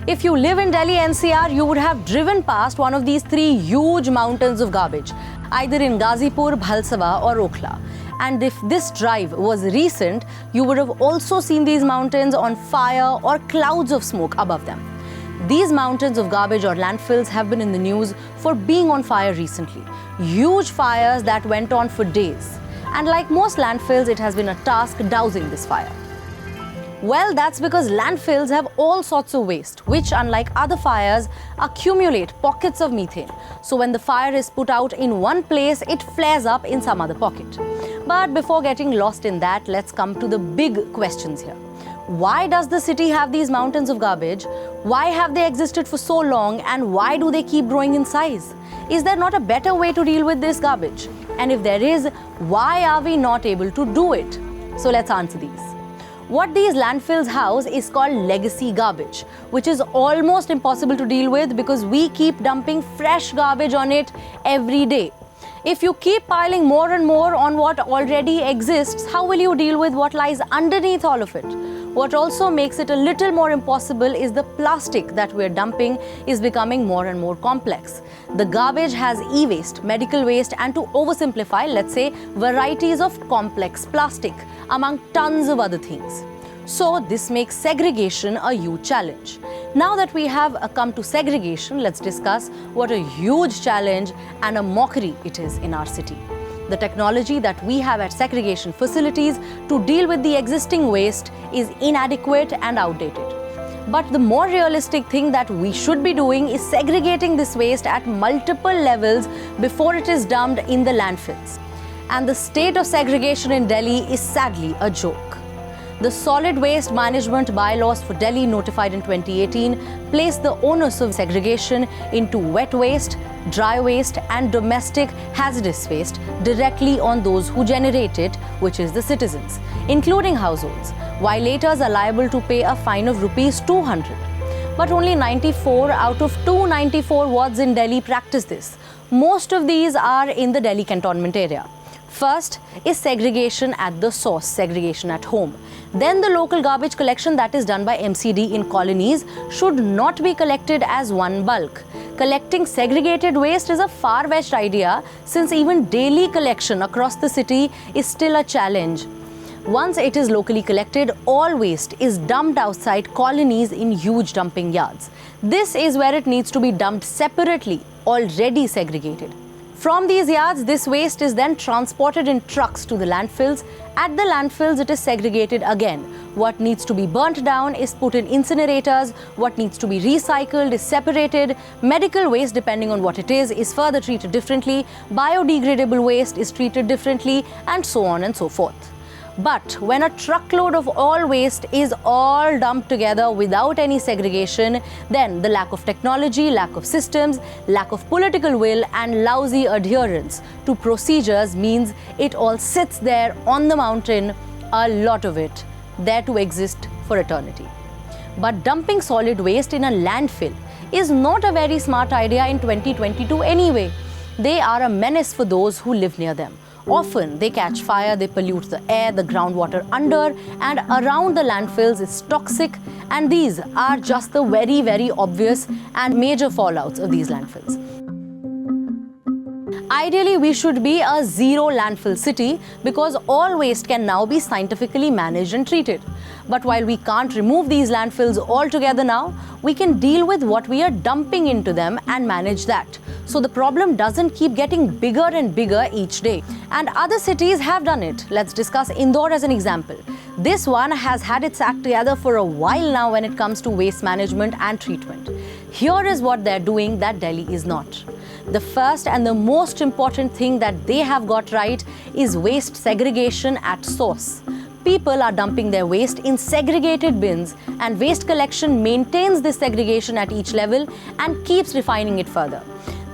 If you live in Delhi NCR, you would have driven past one of these three huge mountains of garbage, either in Ghazipur, Bhalswa or Okhla. And if this drive was recent, you would have also seen these mountains on fire or clouds of smoke above them. These mountains of garbage or landfills have been in the news for being on fire recently. Huge fires that went on for days. And like most landfills, it has been a task dousing this fire. Well, that's because landfills have all sorts of waste, which, unlike other fires, accumulate pockets of methane. So when the fire is put out in one place, it flares up in some other pocket. But before getting lost in that, let's come to the big questions here. Why does the city have these mountains of garbage? Why have they existed for so long, and why do they keep growing in size? Is there not a better way to deal with this garbage? And if there is, why are we not able to do it? So let's answer these. What these landfills house is called legacy garbage, which is almost impossible to deal with because we keep dumping fresh garbage on it every day. If you keep piling more and more on what already exists, how will you deal with what lies underneath all of it? What also makes it a little more impossible is the plastic that we're dumping is becoming more and more complex. The garbage has e-waste, medical waste, and to oversimplify, let's say, varieties of complex plastic, among tons of other things. So this makes segregation a huge challenge. Now that we have come to segregation, let's discuss what a huge challenge and a mockery it is in our city. The technology that we have at segregation facilities to deal with the existing waste is inadequate and outdated. But the more realistic thing that we should be doing is segregating this waste at multiple levels before it is dumped in the landfills. And the state of segregation in Delhi is sadly a joke. The Solid Waste Management Bylaws for Delhi, notified in 2018, place the onus of segregation into wet waste, dry waste and domestic hazardous waste directly on those who generate it, which is the citizens, including households. Violators are liable to pay a fine of Rs 200. But only 94 out of 294 wards in Delhi practice this. Most of these are in the Delhi cantonment area. First is segregation at the source, segregation at home. Then the local garbage collection that is done by MCD in colonies should not be collected as one bulk. Collecting segregated waste is a far-fetched idea since even daily collection across the city is still a challenge. Once it is locally collected, all waste is dumped outside colonies in huge dumping yards. This is where it needs to be dumped separately, already segregated. From these yards, this waste is then transported in trucks to the landfills. At the landfills, it is segregated again. What needs to be burnt down is put in incinerators. What needs to be recycled is separated. Medical waste, depending on what it is further treated differently. Biodegradable waste is treated differently, and so on and so forth. But when a truckload of all waste is all dumped together without any segregation, then the lack of technology, lack of systems, lack of political will and lousy adherence to procedures means it all sits there on the mountain, a lot of it, there to exist for eternity. But dumping solid waste in a landfill is not a very smart idea in 2022 anyway. They are a menace for those who live near them. Often they catch fire, they pollute the air, the groundwater under and around the landfills is toxic, and these are just the very, very obvious and major fallouts of these landfills. Ideally, we should be a zero landfill city because all waste can now be scientifically managed and treated. But while we can't remove these landfills altogether now, we can deal with what we are dumping into them and manage that. So the problem doesn't keep getting bigger and bigger each day. And other cities have done it. Let's discuss Indore as an example. This one has had its act together for a while now when it comes to waste management and treatment. Here is what they're doing that Delhi is not. The first and the most important thing that they have got right is waste segregation at source. People are dumping their waste in segregated bins, and waste collection maintains this segregation at each level and keeps refining it further.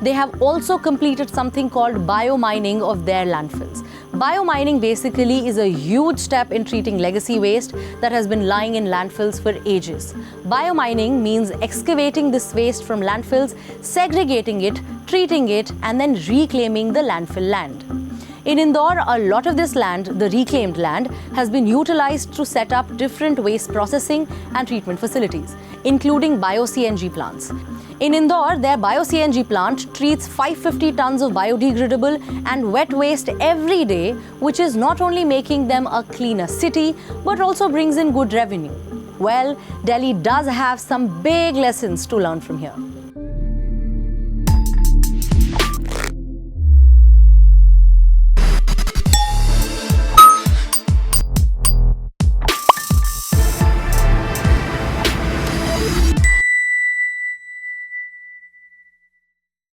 They have also completed something called biomining of their landfills. Biomining basically is a huge step in treating legacy waste that has been lying in landfills for ages. Biomining means excavating this waste from landfills, segregating it, treating it, and then reclaiming the landfill land. In Indore, a lot of this land, the reclaimed land, has been utilized to set up different waste processing and treatment facilities, including bio-CNG plants. In Indore, their bio-CNG plant treats 550 tons of biodegradable and wet waste every day, which is not only making them a cleaner city, but also brings in good revenue. Well, Delhi does have some big lessons to learn from here.